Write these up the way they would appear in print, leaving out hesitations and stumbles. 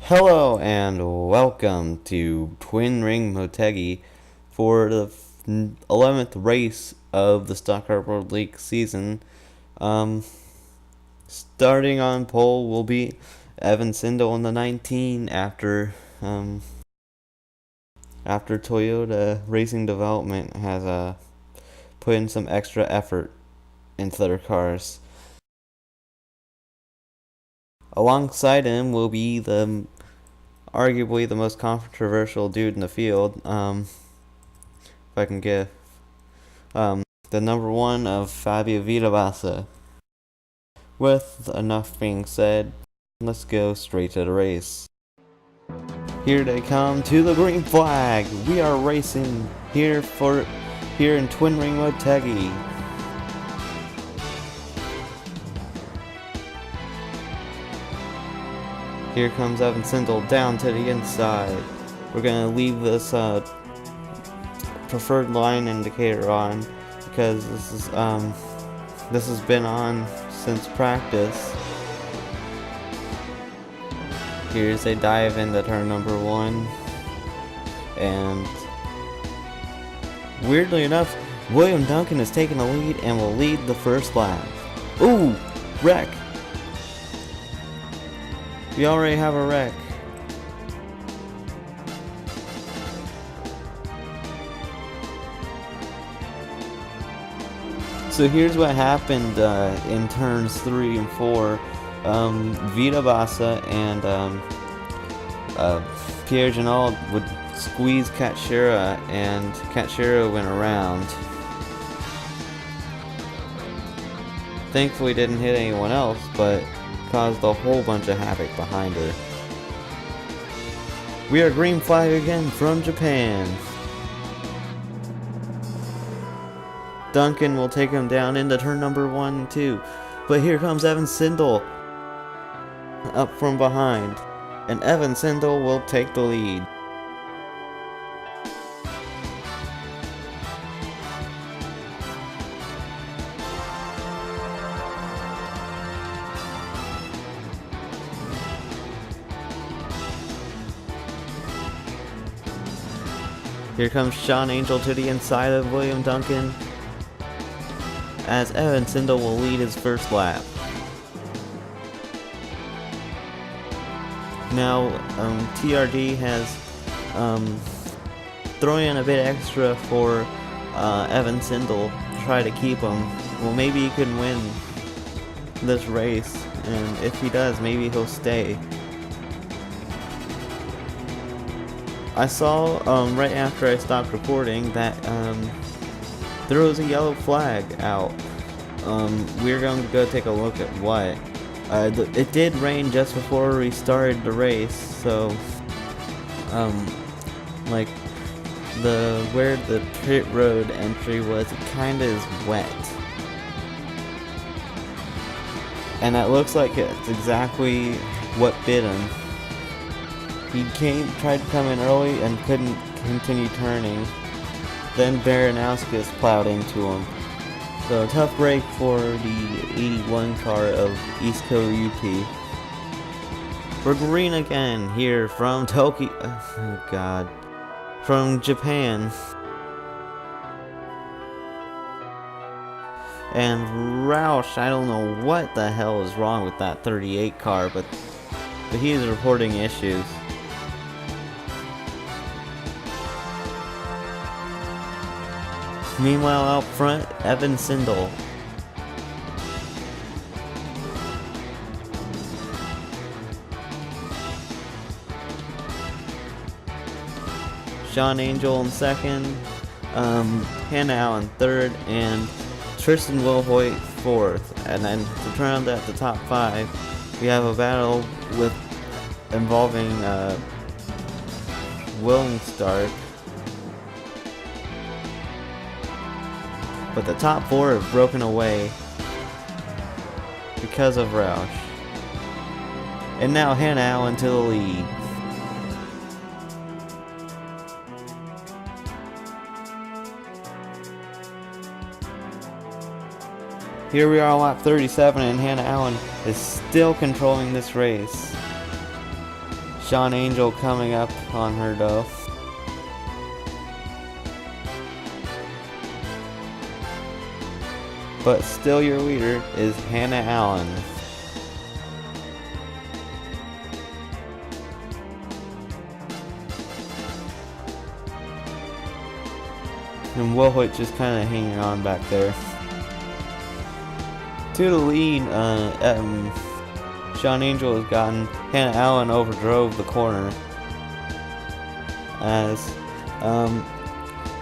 Hello and welcome to Twin Ring Motegi for the 11th race of the Stock Car World League season. Starting on pole will be Evan Sindel in the 19 after Toyota Racing Development has put in some extra effort into their cars. Alongside him will be arguably the most controversial dude in the field. If I can give the number one of Fabio Vitabassa. With enough being said, let's go straight to the race. Here they come to the green flag. We are racing here in Twin Ring Motegi. Here comes Evan Sindel down to the inside. We're gonna leave this preferred line indicator on because this has been on since practice. Here's a dive into turn number 1, and weirdly enough, William Duncan is taking the lead and will lead the first lap. Ooh, wreck! We already have a wreck. So here's what happened in turns 3 and 4. Vitabassa and Pierre Ginaud would squeeze Katshira, and Katshira went around. Thankfully didn't hit anyone else, but caused a whole bunch of havoc behind her. We are green flag again from Japan. Duncan will take him down into turn number 1 and 2. But here comes Evan Sindel up from behind. And Evan Sindel will take the lead. Here comes Sean Angel to the inside of William Duncan, as Evan Sindel will lead his first lap. Now, TRD has thrown in a bit extra for Evan Sindel to try to keep him. Well, maybe he can win this race, and if he does, maybe he'll stay. I saw right after I stopped recording that there was a yellow flag out. We're going to go take a look at what. It did rain just before we started the race, so like where the pit road entry was, it kinda is wet. And that looks like it's exactly what bit him. He tried to come in early and couldn't continue turning. Then Baranowskis plowed into him. So tough break for the 81 car of East Coast UP. We're green again here from Tokyo. Oh god. From Japan. And Roush, I don't know what the hell is wrong with that 38 car, but he is reporting issues. Meanwhile, out front, Evan Sindel. Sean Angel in second, Hannah in third, and Tristan Wilhoit fourth. And then to round out the top 5, we have a battle involving Willing Stark. But the top 4 have broken away because of Roush. And now Hannah Allen to the lead. Here we are on lap 37, and Hannah Allen is still controlling this race. Sean Angel coming up on her though. But still your leader is Hannah Allen. And Will Hoyt just kind of hanging on back there. To the lead, Sean Angel has gotten Hannah Allen overdrove the corner. As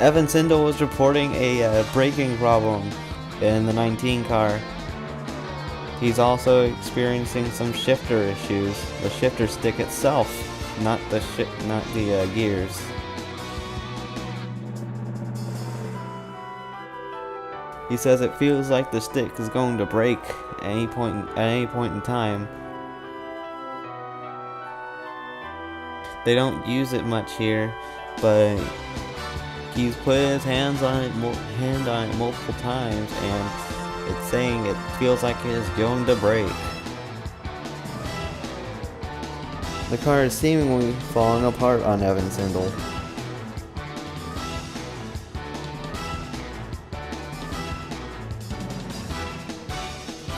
Evan Sindel was reporting a braking problem in the 19 car. He's also experiencing some shifter issues. The shifter stick itself, not the gears. He says it feels like the stick is going to break at any point in time. They don't use it much here, but he's put his hand on it multiple times, and it's saying it feels like it is going to break. The car is seemingly falling apart on Evan Sindel.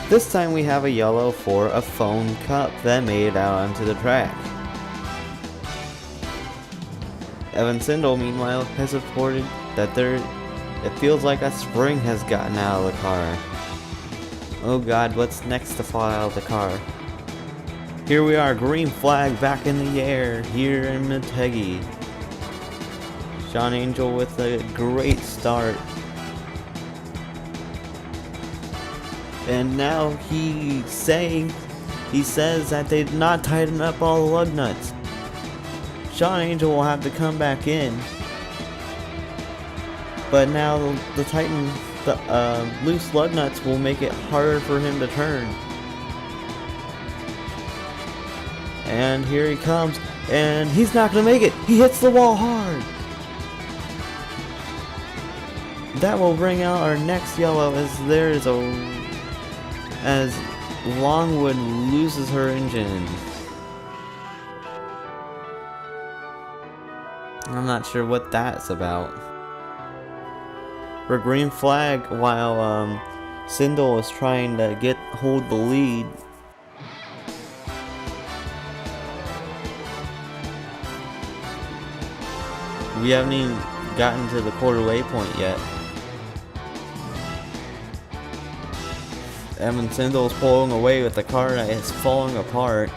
This time we have a yellow for a foam cup that made it out onto the track. Evan Sindel, meanwhile, has reported that it feels like a spring has gotten out of the car. Oh god, what's next to fall out of the car? Here we are, green flag back in the air, here in Motegi. Sean Angel with a great start. And now he says that they did not tighten up all the lug nuts. Sean Angel will have to come back in. But now the loose lug nuts will make it harder for him to turn. And here he comes, and he's not gonna make it. He hits the wall hard. That will bring out our next yellow as Longwood loses her engine. I'm not sure what that's about. For green flag while Sindel is trying to hold the lead. We haven't even gotten to the quarter waypoint yet. Evan Sindel is pulling away with the car that is falling apart.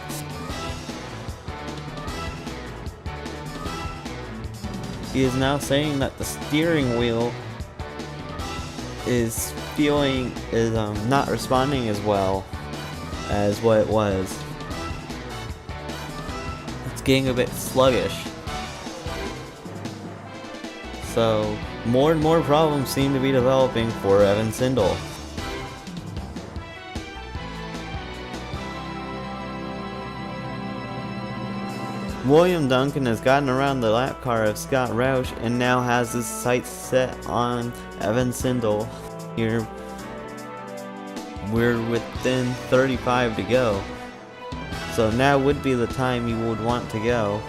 He is now saying that the steering wheel is not responding as well as what it was. It's getting a bit sluggish. So more and more problems seem to be developing for Evan Sindel. William Duncan has gotten around the lap car of Scott Roush and now has his sights set on Evan Sindel. Here, we're within 35 to go. So now would be the time you would want to go.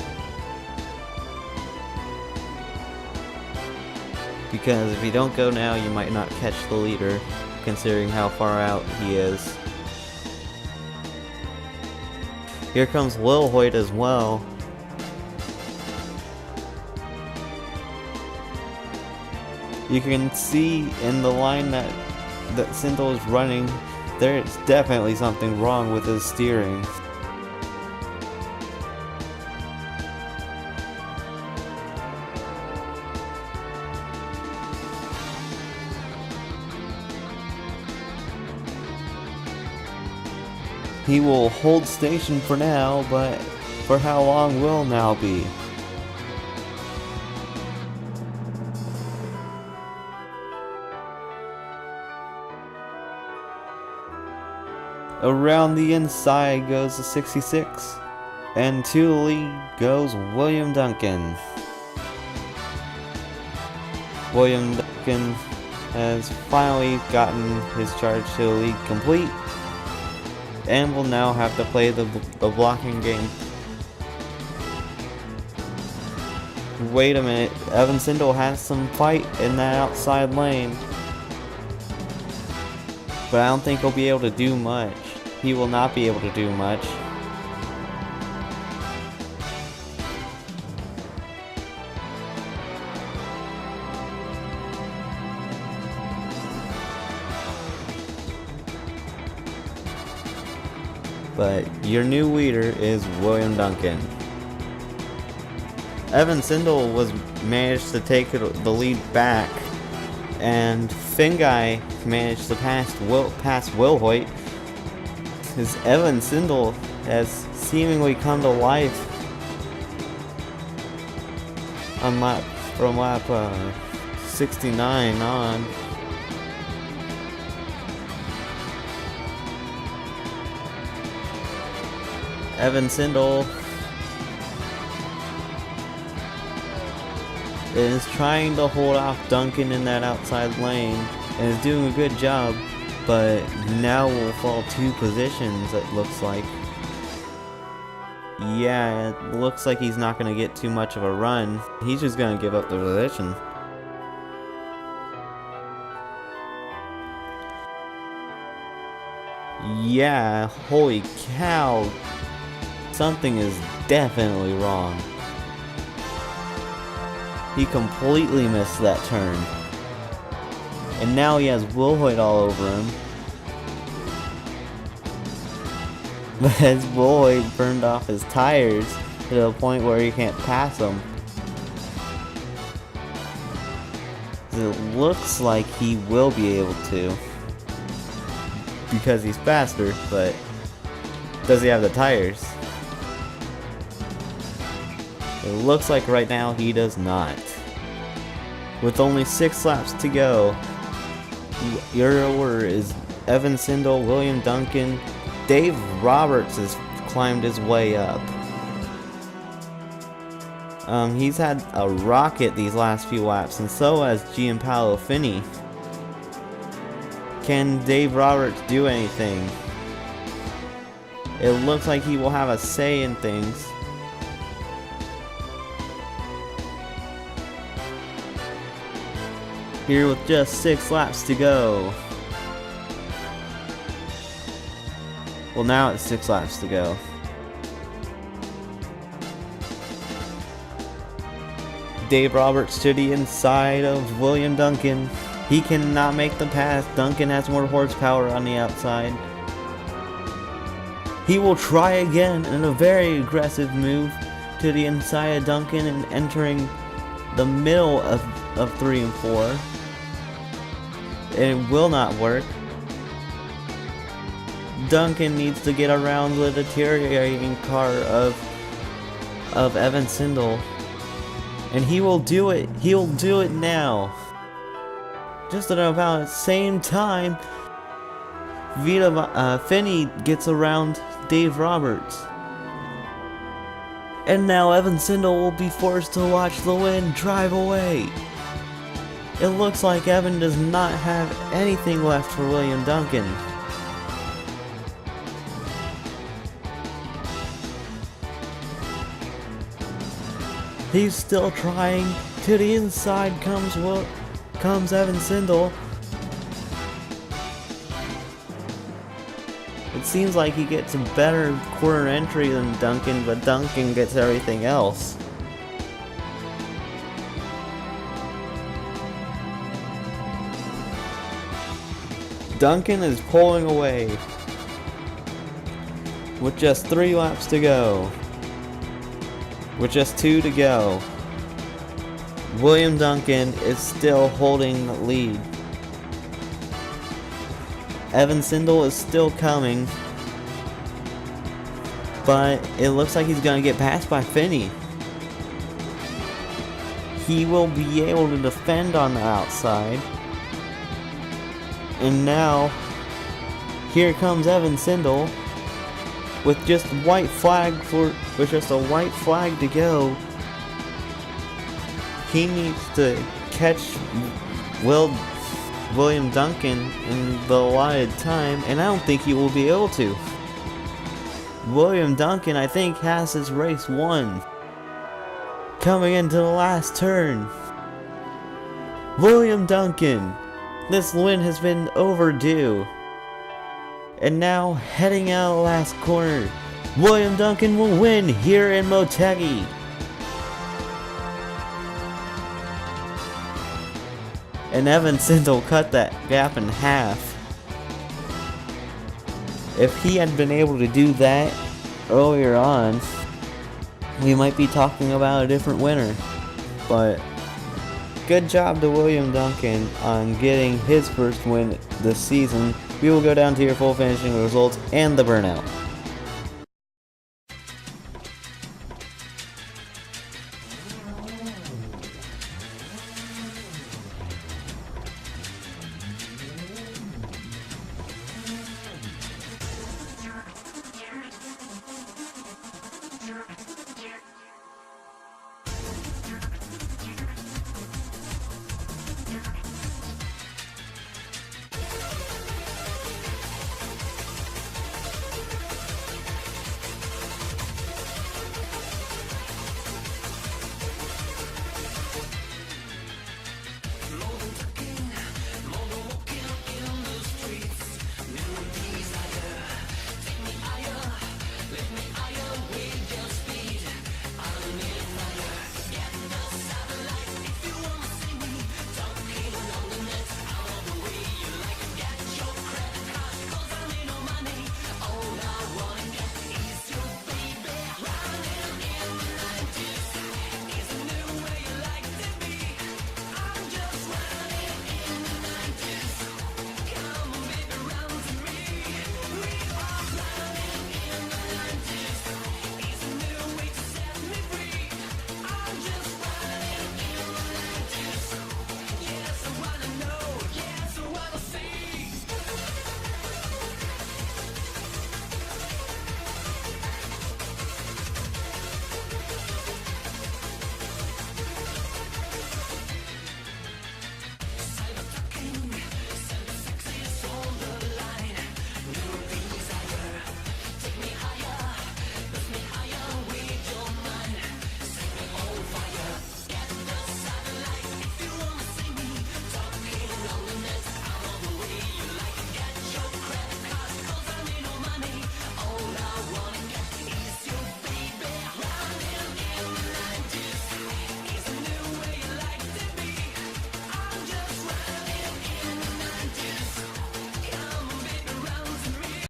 Because if you don't go now, you might not catch the leader, considering how far out he is. Here comes Will Hoyt as well. You can see in the line that Sindel is running, there's definitely something wrong with his steering. He will hold station for now, but for how long will now be? Around the inside goes the 66, and to the lead goes William Duncan. William Duncan has finally gotten his charge to the lead complete, and will now have to play the blocking game. Wait a minute, Evan Sindel has some fight in that outside lane. But I don't think he'll be able to do much. He will not be able to do much. But your new leader is William Duncan. Evan Sindel managed to take the lead back, and Finguy managed to pass Will Hoyt. As Evan Sindel has seemingly come to life on from lap 69 on. Evan Sindel is trying to hold off Duncan in that outside lane and is doing a good job, but now will fall 2 positions, it looks like. Yeah, it looks like he's not going to get too much of a run. He's just going to give up the position. Yeah, holy cow. Something is definitely wrong. He completely missed that turn. And now he has Will Hoyt all over him. But as Will Hoyt burned off his tires to the point where he can't pass him. It looks like he will be able to, because he's faster, but does he have the tires? It looks like right now he does not. With only 6 laps to go, your order is Evan Sindel, William Duncan, Dave Roberts has climbed his way up. He's had a rocket these last few laps, and so has Gianpaolo Fini. Can Dave Roberts do anything? It looks like he will have a say in things. Here with just 6 laps to go. Well, now it's 6 laps to go. Dave Roberts to the inside of William Duncan. He cannot make the pass. Duncan has more horsepower on the outside. He will try again in a very aggressive move to the inside of Duncan and entering the middle of 3 and 4. It will not work. Duncan needs to get around the deteriorating car of Evan Sindel. And he will do it. He'll do it now. Just at about the same time, Finney gets around Dave Roberts. And now Evan Sindel will be forced to watch the wind drive away. It looks like Evan does not have anything left for William Duncan. He's still trying. To the inside comes Evan Sindel. It seems like he gets a better corner entry than Duncan, but Duncan gets everything else. Duncan is pulling away with just 3 laps to go. With just 2 to go. William Duncan is still holding the lead. Evan Sindel is still coming, but it looks like he's going to get passed by Finney. He will be able to defend on the outside. And now, here comes Evan Sindel with just a white flag to go. He needs to catch William Duncan in the allotted time, and I don't think he will be able to. William Duncan, I think, has his race won. Coming into the last turn, William Duncan. This win has been overdue. And now, heading out of the last corner, William Duncan will win here in Motegi. And Evan Sindel cut that gap in half. If he had been able to do that earlier on, we might be talking about a different winner. But good job to William Duncan on getting his first win this season. We will go down to your full finishing results and the burnout.